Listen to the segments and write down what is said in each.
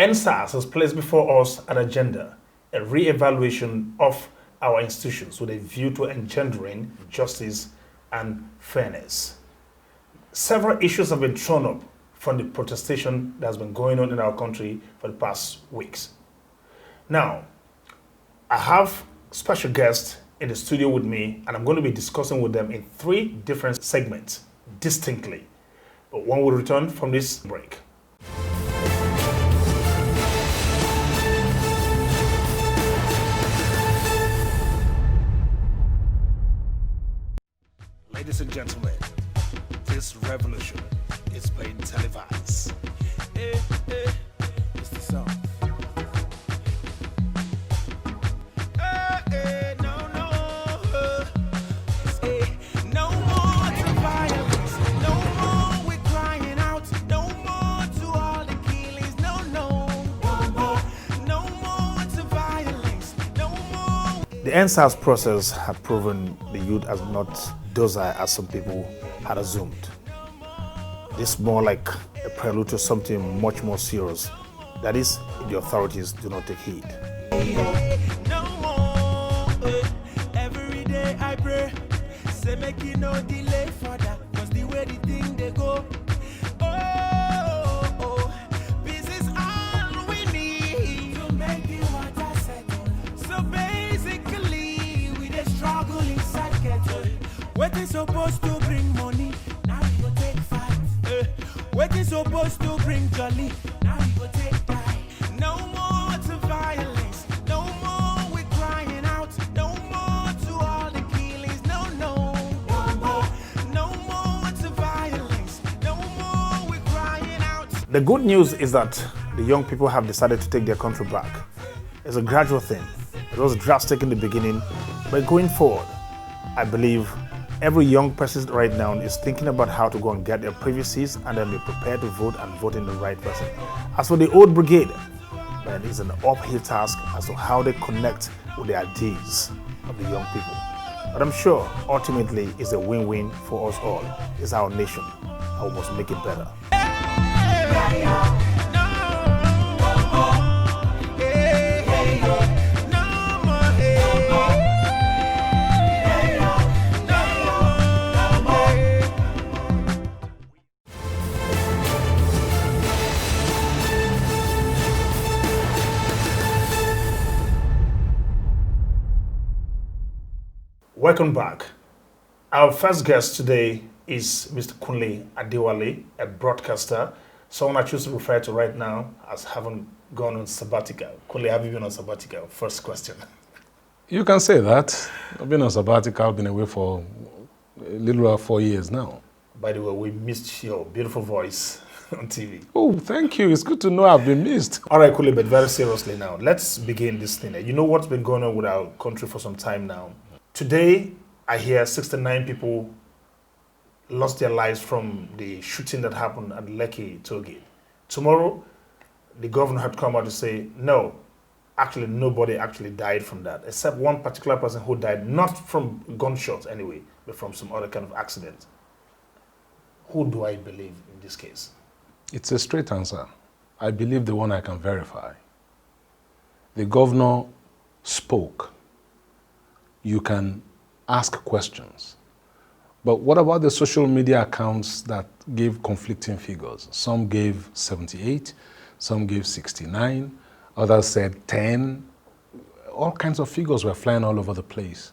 NSAS has placed before us an agenda, a re-evaluation of our institutions with a view to engendering justice and fairness. Several issues have been thrown up from the protestation that has been going on in our country for the past weeks. Now, I have special guests in the studio with me, and I'm going to be discussing with them in 3 different segments distinctly. But when we return from this break. Ladies and gentlemen, this revolution is being televised. It's the song. No more to violence, no more we're crying out, no more to all the killings, no more to violence, no more. The NSAS process had proven the youth as not docile as some people had assumed. This is more like a prelude to something much more serious. That is, if the authorities do not take heed. No more, every day I pray, say make you no delay for that, cause the way the thing they go. This is all we need to make the water settle. So basically, we the struggle inside kettle. What is supposed to bring money, now we go take fight. What is supposed to bring jolly, now we go take die. No more to violence, no more we're crying out, no more to all the killings, no more to violence, no more we're crying out. The good news is that the young people have decided to take their country back. It's a gradual thing. It was drastic in the beginning, but going forward, I believe every young person right now is thinking about how to go and get their previous seats and then be prepared to vote and vote in the right person. As for the old brigade, man, it's an uphill task as to how they connect with the ideas of the young people. But I'm sure ultimately it's a win-win for us all. It's our nation, and we must make it better. Welcome back. Our first guest today is Mr. Kunle Adewale, a broadcaster, someone I choose to refer to right now as having gone on sabbatical. Kunle, have you been on sabbatical? First question. You can say that. I've been on sabbatical, I've been away for a little over 4 years now. By the way, we missed your beautiful voice on TV. Oh, thank you. It's good to know I've been missed. All right, Kunle, but very seriously now, let's begin this thing. You know what's been going on with our country for some time now. Today, I hear 69 people lost their lives from the shooting that happened at Lekki Tollgate. Tomorrow, the governor had come out to say, no, actually nobody actually died from that, except one particular person who died, not from gunshots anyway, but from some other kind of accident. Who do I believe in this case? It's a straight answer. I believe the one I can verify. The governor spoke. You can ask questions. But what about the social media accounts that gave conflicting figures? Some gave 78, some gave 69, others said 10. All kinds of figures were flying all over the place.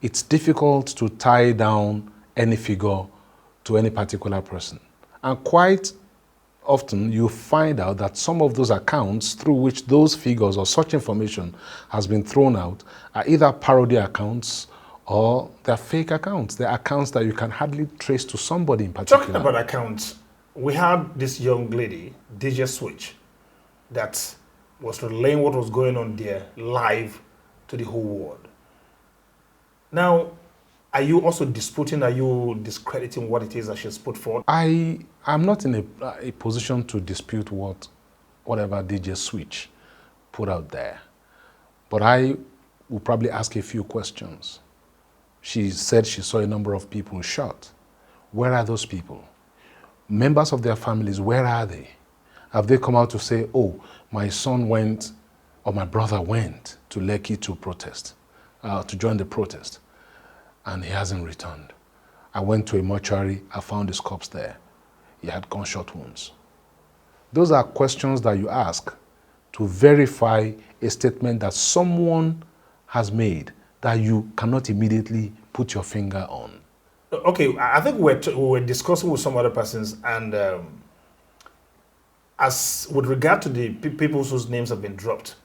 It's difficult to tie down any figure to any particular person. And quite often you find out that some of those accounts through which those figures or such information has been thrown out are either parody accounts or they're fake accounts. They're accounts that you can hardly trace to somebody in particular. Talking about accounts, we had this young lady, DJ Switch, that was relaying what was going on there live to the whole world. Now, are you also disputing, are you discrediting what it is that she's put forward? I am not in a position to dispute whatever DJ Switch put out there. But I will probably ask a few questions. She said she saw a number of people shot. Where are those people? Members of their families, where are they? Have they come out to say, oh, my son went or my brother went to Lekki to protest, to join the protest, and he hasn't returned? I went to a mortuary, I found his corpse there. He had gunshot wounds. Those are questions that you ask to verify a statement that someone has made that you cannot immediately put your finger on. Okay, I think we were discussing with some other persons, and as with regard to the people whose names have been dropped,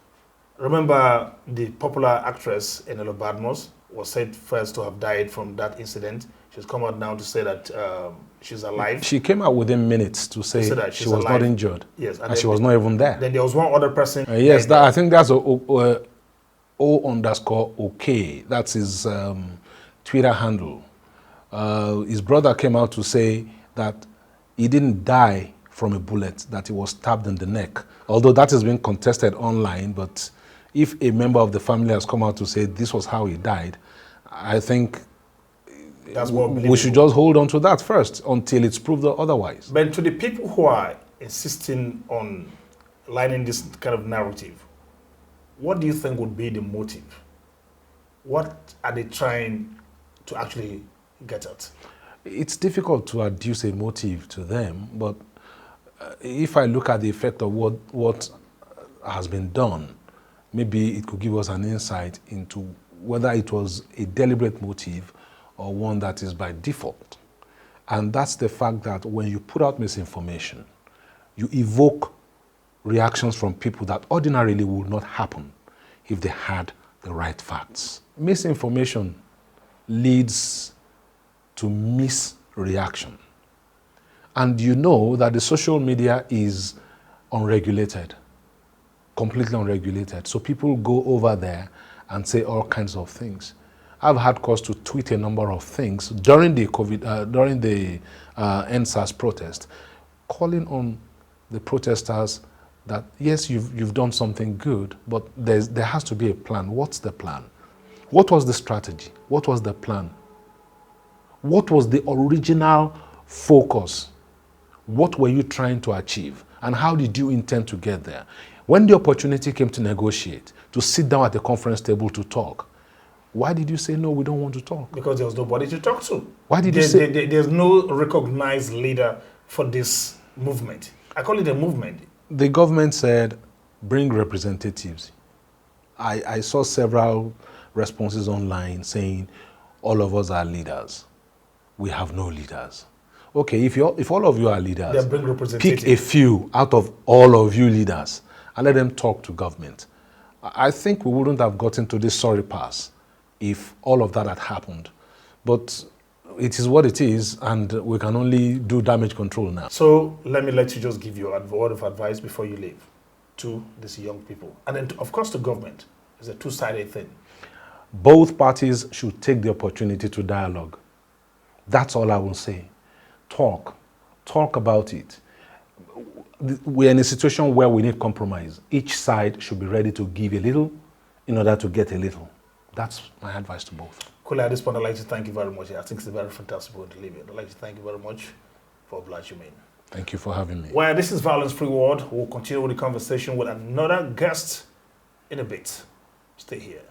remember the popular actress Enelo Badmos was said first to have died from that incident. She's come out now to say that she's alive. She came out within minutes to say that she she's was alive. not injured. Yes, and she was not even there. Then there was one other person. Yes, that, I think that's O_OK. That's his Twitter handle. His brother came out to say that he didn't die from a bullet, that he was stabbed in the neck. Although that has been contested online, but if a member of the family has come out to say this was how he died, I think that's more we should just hold on to that first until it's proved otherwise. But to the people who are insisting on lining this kind of narrative, what do you think would be the motive? What are they trying to actually get at? It's difficult to adduce a motive to them, but if I look at the effect of what has been done, maybe it could give us an insight into whether it was a deliberate motive or one that is by default. And that's the fact that when you put out misinformation, you evoke reactions from people that ordinarily would not happen if they had the right facts. Misinformation leads to misreaction. And you know that the social media is unregulated, completely unregulated. So people go over there and say all kinds of things. I've had cause to tweet a number of things during the NSAS protest, calling on the protesters that yes, you've done something good, but there has to be a plan. What's the plan? What was the strategy? What was the plan? What was the original focus? What were you trying to achieve? And how did you intend to get there? When the opportunity came to negotiate, to sit down at the conference table to talk, why did you say, no, we don't want to talk? Because there was nobody to talk to. Why did you say? There's no recognized leader for this movement. I call it a movement. The government said, bring representatives. I saw several responses online saying, all of us are leaders. We have no leaders. Okay, if all of you are leaders, bring representatives. pick a few out of all of you leaders and let them talk to government. I think we wouldn't have gotten to this sorry pass if all of that had happened. But it is what it is, and we can only do damage control now. So let me let you just give your word of advice before you leave to these young people. And then, of course, to government. It's a two-sided thing. Both parties should take the opportunity to dialogue. That's all I will say. Talk about it. We're in a situation where we need compromise. Each side should be ready to give a little in order to get a little. That's my advice to both. Cool. At this point, I'd like to thank you very much. I think it's a very fantastic way to leave it. I'd like to thank you very much for obliging me. Thank you for having me. Well, this is Violence Free World. We'll continue with the conversation with another guest in a bit. Stay here.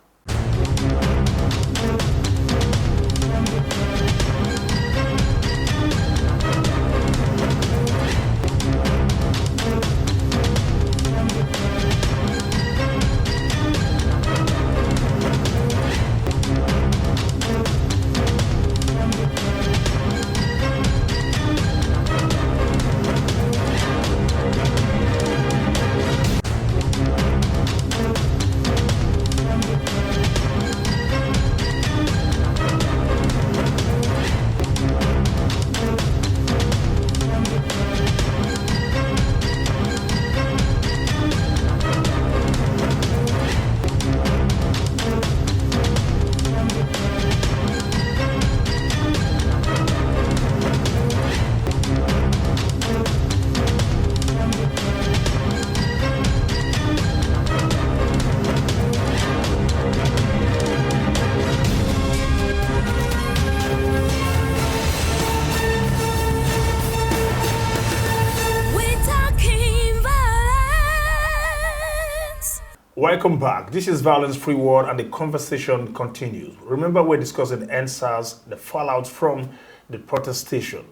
Welcome back. This is Violence Free World and the conversation continues. Remember, we're discussing NSAS, the fallout from the protestation.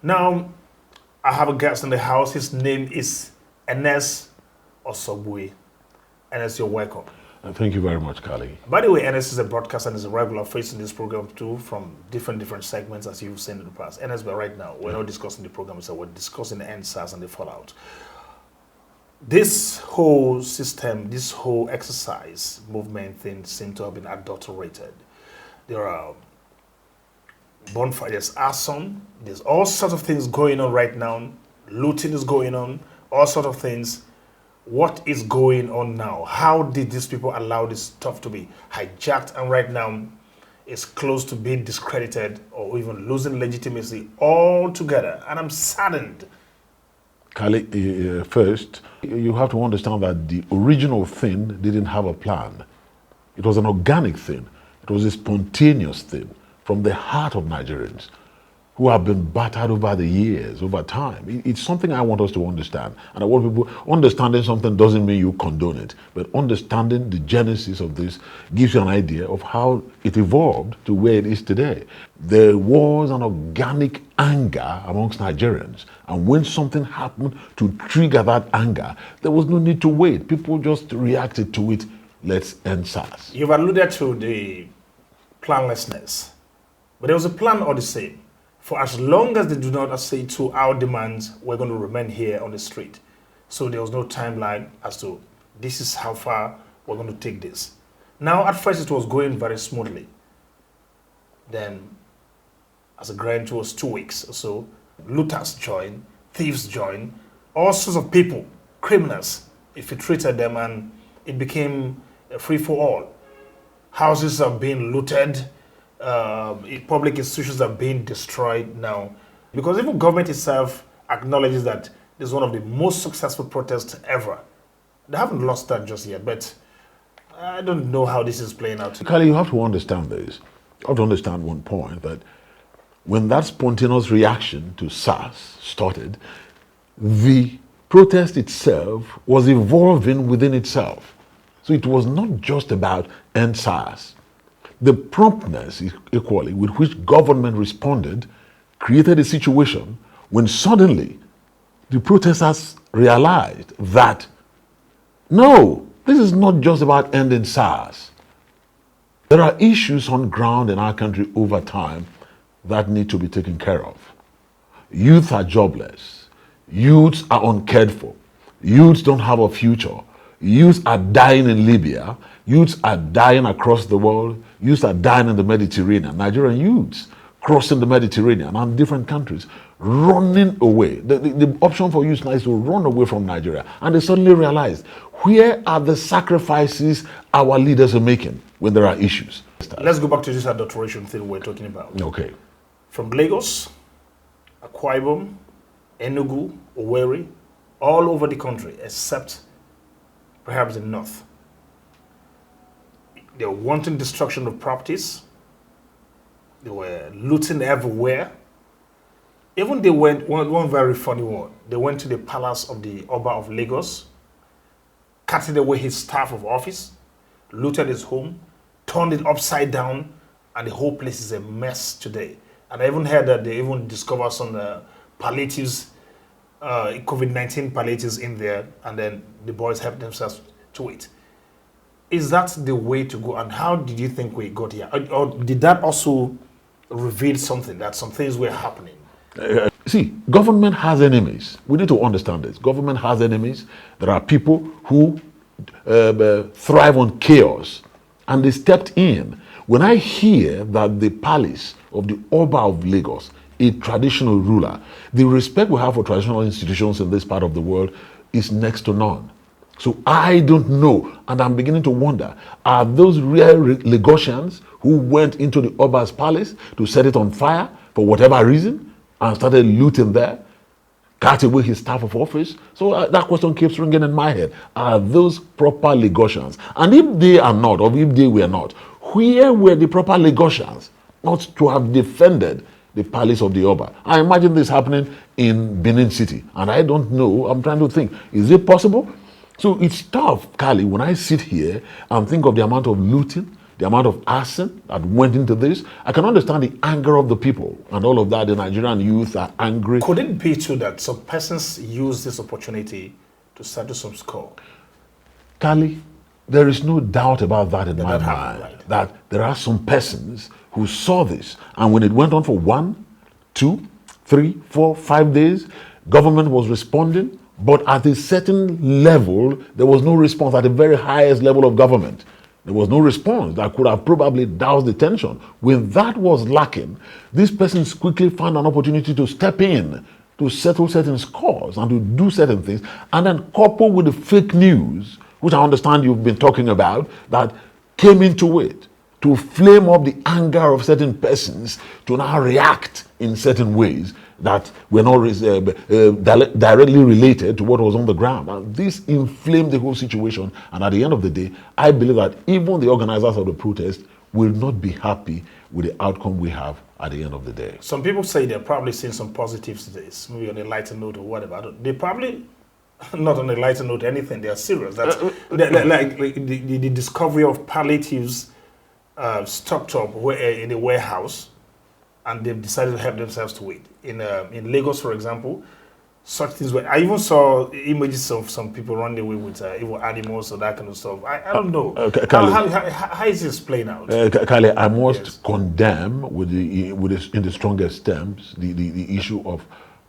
Now, I have a guest in the house. His name is Enes Osobue. Enes, you're welcome. Thank you very much, Kali. By the way, Enes is a broadcaster and is a regular face in this program too, from different segments as you've seen in the past. Enes, but right now, we're not discussing the program, so we're discussing the NSAS and the fallout. This whole system, this whole exercise movement thing seems to have been adulterated. There are bonfires, there's arson, there's all sorts of things going on right now. Looting is going on, all sorts of things. What is going on now? How did these people allow this stuff to be hijacked and right now it's close to being discredited or even losing legitimacy altogether? And I'm saddened. Kali, first, you have to understand that the original thing didn't have a plan. It was an organic thing. It was a spontaneous thing from the heart of Nigerians who have been battered over the years, over time. It's something I want us to understand. And I want people, understanding something doesn't mean you condone it, but understanding the genesis of this gives you an idea of how it evolved to where it is today. There was an organic anger amongst Nigerians. And when something happened to trigger that anger, there was no need to wait. People just reacted to it. Let's end SARS. You've alluded to the planlessness, but there was a plan all the same. For as long as they do not accede to our demands, we're going to remain here on the street. So there was no timeline as to this is how far we're going to take this. Now, at first it was going very smoothly. Then, as a grand towards 2 weeks or so, looters join, thieves join, all sorts of people, criminals, if you treated them, and it became a free-for-all. Houses are being looted. Public institutions are being destroyed now because even government itself acknowledges that this is one of the most successful protests ever. They haven't lost that just yet, but I don't know how this is playing out. Kali, you have to understand this. You have to understand one point, that when that spontaneous reaction to SARS started, the protest itself was evolving within itself. So it was not just about end SARS. The promptness equally with which government responded created a situation when suddenly the protesters realized that, no, this is not just about ending SARS. There are issues on ground in our country over time that need to be taken care of. Youth are jobless. Youths are uncared for. Youths don't have a future. Youths are dying in Libya. Youths are dying across the world. Youths are dying in the Mediterranean. Nigerian youths crossing the Mediterranean and different countries, running away. The option for youths now is to run away from Nigeria. And they suddenly realized, where are the sacrifices our leaders are making when there are issues? Let's go back to this adulteration thing we're talking about. Okay. From Lagos, Akwa Ibom, Enugu, Owerri, all over the country, except perhaps the north. They were wanting destruction of properties. They were looting everywhere. Even they went, one very funny one, they went to the palace of the Oba of Lagos, cutting away his staff of office, looted his home, turned it upside down, and the whole place is a mess today. And I even heard that they even discovered some palliatives, COVID-19 palliatives in there, and then the boys helped themselves to it. Is that the way to go? And how did you think we got here? Or did that also reveal something, that some things were happening? See, government has enemies. We need to understand this. Government has enemies. There are people who thrive on chaos, and they stepped in. When I hear that the palace of the Oba of Lagos, a traditional ruler, the respect we have for traditional institutions in this part of the world is next to none. So I don't know, and I'm beginning to wonder, are those real Lagosians who went into the Oba's palace to set it on fire for whatever reason and started looting there, cut away his staff of office? So that question keeps ringing in my head. Are those proper Lagosians? And if they are not, or if they were not, where were the proper Lagosians not to have defended the palace of the Oba? I imagine this happening in Benin City, and I don't know, I'm trying to think, is it possible? So it's tough, Kali, when I sit here and think of the amount of looting, the amount of arson that went into this. I can understand the anger of the people and all of that. The Nigerian youth are angry. Could it be too that some persons use this opportunity to settle some score? Kali, there is no doubt about that in my that mind, happened, right? that there are some persons who saw this, and when it went on for 1, 2, 3, 4, 5 days, government was responding, but at a certain level, there was no response at the very highest level of government. There was no response that could have probably doused the tension. When that was lacking, these persons quickly found an opportunity to step in, to settle certain scores and to do certain things, and then couple with the fake news, which I understand you've been talking about, that came into it to flame up the anger of certain persons to now react in certain ways that were not directly related to what was on the ground. And this inflamed the whole situation. And at the end of the day, I believe that even the organizers of the protest will not be happy with the outcome we have at the end of the day. Some people say they're probably seeing some positives to this, maybe on a lighter note or whatever. They probably not on a lighter note anything. They are serious. That's like the discovery of palliatives stocked up in a warehouse, and they've decided to help themselves to it. In Lagos, for example, such things were. I even saw images of some people running away with evil animals or that kind of stuff. I don't know. How is this playing out? Kale, I must condemn in the strongest terms the issue of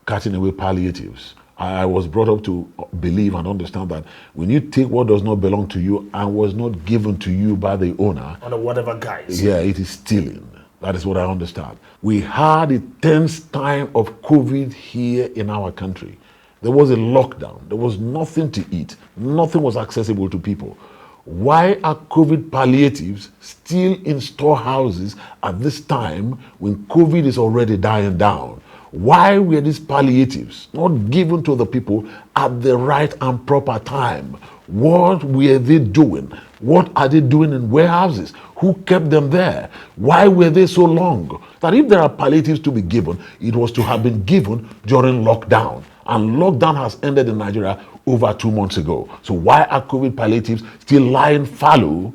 cutting away palliatives. I was brought up to believe and understand that when you take what does not belong to you and was not given to you by the owner, under whatever guise, yeah, it is stealing. That is what I understand. We had a tense time of COVID here in our country. There was a lockdown. There was nothing to eat. Nothing was accessible to people. Why are COVID palliatives still in storehouses at this time when COVID is already dying down? Why were these palliatives not given to the people at the right and proper time? What were they doing? What are they doing in warehouses? Who kept them there? Why were they so long? That if there are palliatives to be given, it was to have been given during lockdown. And lockdown has ended in Nigeria over 2 months ago. So why are COVID palliatives still lying fallow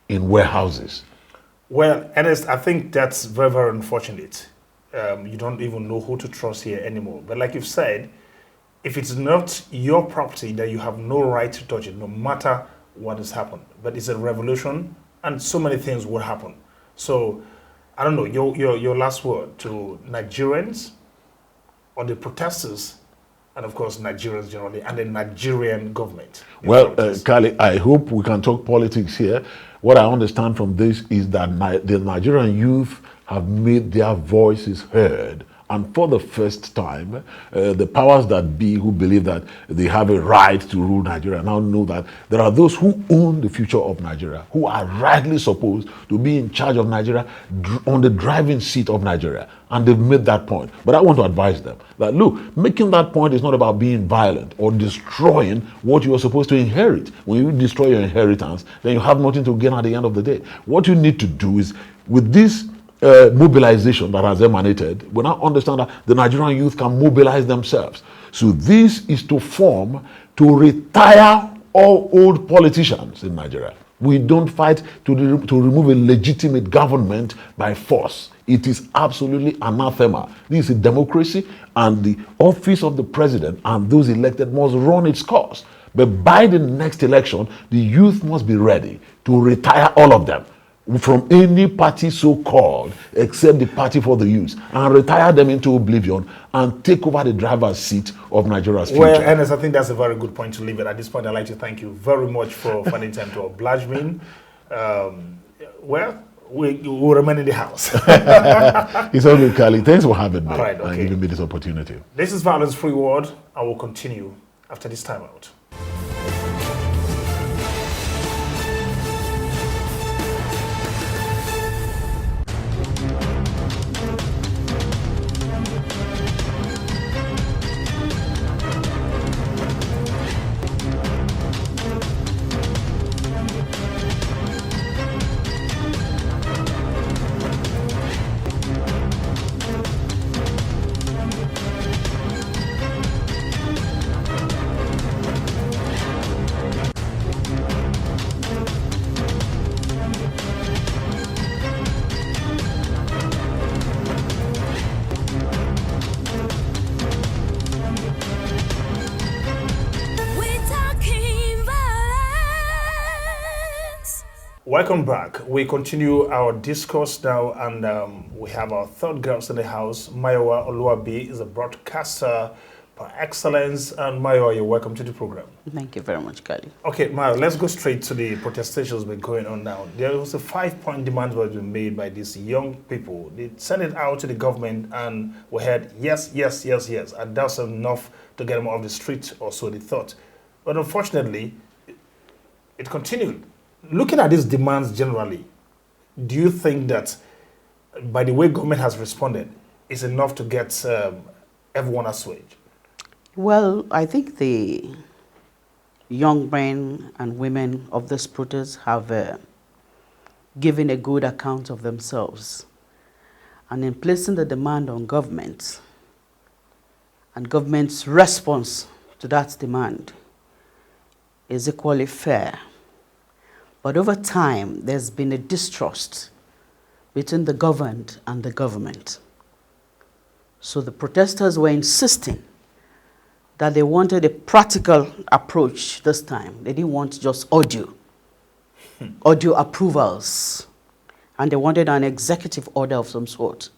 in warehouses? Well, Ernest, I think that's very, very unfortunate. You don't even know who to trust here anymore. But like you've said, if it's not your property, then you have no right to touch it, no matter what has happened. But it's a revolution, and so many things will happen. So, I don't know, your last word to Nigerians, or the protesters, and of course Nigerians generally, and the Nigerian government. Well, Kali, I hope we can talk politics here. What I understand from this is that the Nigerian youth have made their voices heard. And for the first time, the powers that be who believe that they have a right to rule Nigeria now know that there are those who own the future of Nigeria, who are rightly supposed to be in charge of Nigeria, on the driving seat of Nigeria. And they've made that point. But I want to advise them that, look, making that point is not about being violent or destroying what you are supposed to inherit. When you destroy your inheritance, then you have nothing to gain at the end of the day. What you need to do is, with this mobilization that has emanated, we now understand that the Nigerian youth can mobilize themselves. So this is to retire all old politicians in Nigeria. We don't fight to remove a legitimate government by force. It is absolutely anathema. This is a democracy, and the office of the president and those elected must run its course. But by the next election, the youth must be ready to retire all of them from any party so-called, except the party for the youth, and retire them into oblivion and take over the driver's seat of Nigeria's future. Well, Ernest, I think that's a very good point to leave it. At this point, I'd like to thank you very much for finding time to oblige me. We'll remain in the house. It's all good, Kali. Thanks for having me, all right, okay, and giving me this opportunity. This is Violence Free World. I will continue after this time out. Welcome back. We continue our discourse now, and we have our third guest in the house. Mayowa Oluwabi is a broadcaster par excellence, and Mayowa, you're welcome to the program. Thank you very much, Kali. Okay, Mayowa, let's go straight to the protestations been going on now. There was a 5-point demand that was made by these young people. They sent it out to the government, and we had yes, yes, yes, yes, and that's enough to get them off the street, or so they thought. But unfortunately, it continued. Looking at these demands generally, do you think that by the way government has responded is enough to get everyone assuaged? Well, I think the young men and women of this protest have given a good account of themselves. And in placing the demand on government and government's response to that demand is equally fair. But over time, there's been a distrust between the governed and the government. So the protesters were insisting that they wanted a practical approach this time. They didn't want just audio approvals. And they wanted an executive order of some sort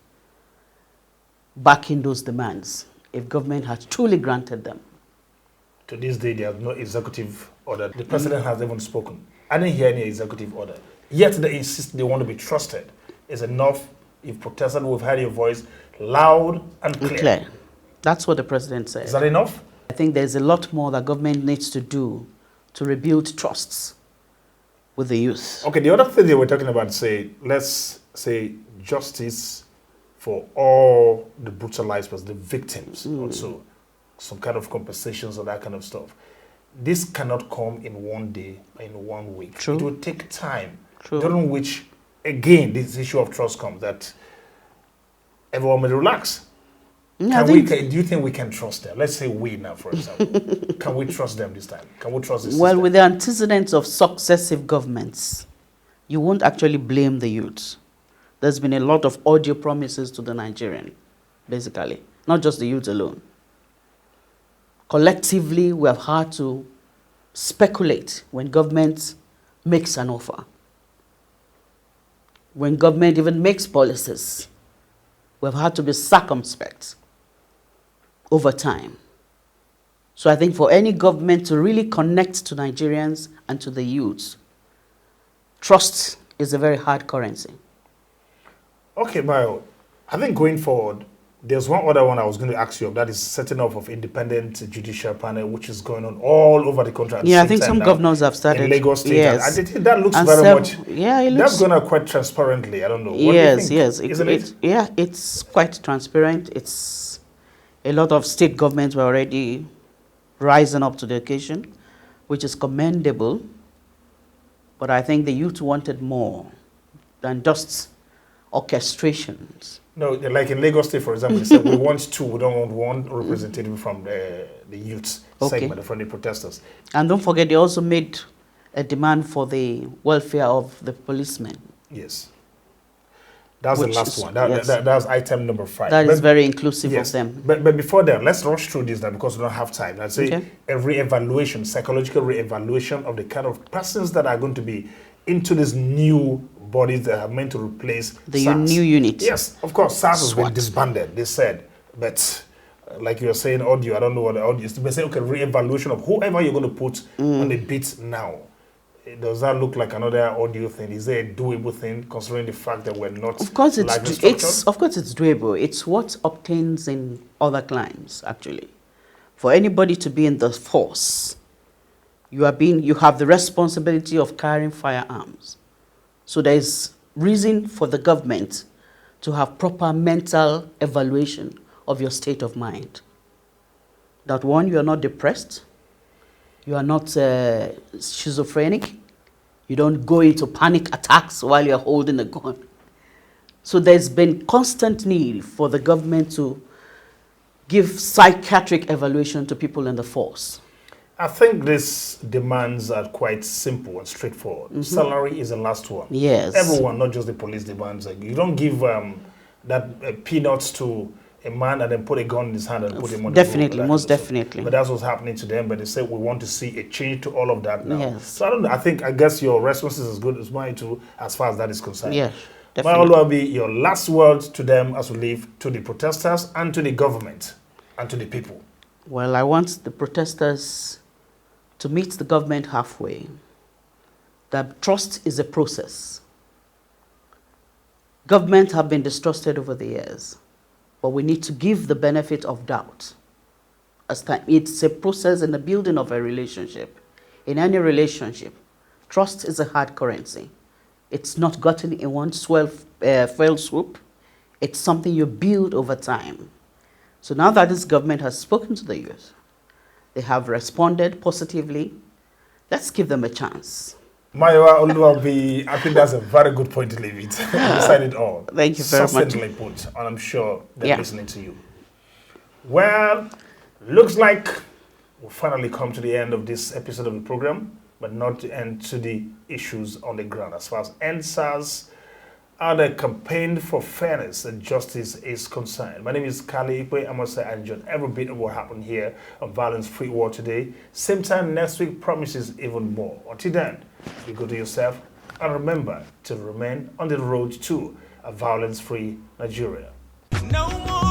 backing those demands if government had truly granted them. To this day, there is no executive order. The president has even spoken. I didn't hear any executive order. Yet they insist they want to be trusted. It's enough if protesters will hear your voice loud and clear. That's what the president said. Is that enough? I think there's a lot more that government needs to do to rebuild trusts with the youth. Okay, the other thing they were talking about, say, let's say justice for all the brutalized persons, the victims also, some kind of compensations or that kind of stuff. This cannot come in one day, in 1 week. True. It will take time. True. During which, again, this issue of trust comes, that everyone may relax. Do you think we can trust them? Let's say we now, for example. Can we trust them this time? Can we trust the system? Well, with the antecedents of successive governments, you won't actually blame the youth. There's been a lot of audio promises to the Nigerian, basically, not just the youth alone. Collectively, we have had to speculate when government makes an offer. When government even makes policies, we've had to be circumspect over time. So I think for any government to really connect to Nigerians and to the youth, trust is a very hard currency. Okay, Mayo, I think going forward, there's one other one I was going to ask you of, that is setting up of independent judicial panel, which is going on all over the country. Yeah, I think some governors have started. In Lagos State. Yes. And I think that looks And very much, yeah, it that's looks. going to quite transparently. I don't know. What Yes, do you think? yes. Isn't it? Yeah, it's quite transparent. It's a lot of state governments were already rising up to the occasion, which is commendable. But I think the youth wanted more than just orchestrations. No, like in Lagos State, for example, they said we want two, we don't want one representative from the youth segment, from the protesters. And don't forget, they also made a demand for the welfare of the policemen. Yes. That's the last one. Yes. That's item number 5. That is very inclusive of them. But before that, let's rush through this now because we don't have time. I'd say a re-evaluation, psychological re-evaluation of the kind of persons that are going to be into this new bodies that are meant to replace the SARS. New unit. Yes, of course, SARS has been disbanded, they said. But like you were saying, audio, I don't know what the audio is. They say, okay, re-evaluation of whoever you're going to put on the beat now. Does that look like another audio thing? Is there a doable thing considering the fact that we're not of course it's doable. It's what obtains in other climes, actually. For anybody to be in the force, you have the responsibility of carrying firearms. So there is reason for the government to have proper mental evaluation of your state of mind. That one, you are not depressed, you are not schizophrenic, you don't go into panic attacks while you're holding a gun. So there's been constant need for the government to give psychiatric evaluation to people in the force. I think these demands are quite simple and straightforward. Salary is the last one. Yes. Everyone, not just the police demands. Like, you don't give that peanuts to a man and then put a gun in his hand and put him on Definitely, the road. most definitely. But that's what's happening to them. But they say we want to see a change to all of that now. Yes. So I don't know. I guess your response is as good as mine too, as far as that is concerned. Yes, My definitely. Oluwabi, your last words to them as we leave, to the protesters and to the government and to the people. Well, I want the protesters to meet the government halfway. That trust is a process. Governments have been distrusted over the years, but we need to give the benefit of doubt. As time, it's a process in the building of a relationship. In any relationship, trust is a hard currency. It's not gotten in one fell swoop. It's something you build over time. So now that this government has spoken to the youth, they have responded positively. Let's give them a chance. Maiwa Oluwabi, I think that's a very good point to leave it. You said it all. Thank you very much. Succinctly put, and I'm sure they're Yeah. listening to you. Well, looks like we'll finally come to the end of this episode of the program, but not the end to the issues on the ground. As far as NSAS and the campaign for fairness and justice is concerned. My name is Kali Ikwe. I must say I enjoyed every bit of what happened here on Violence Free War today. Same time next week promises even more. Until then, be good to yourself and remember to remain on the road to a violence-free Nigeria. No more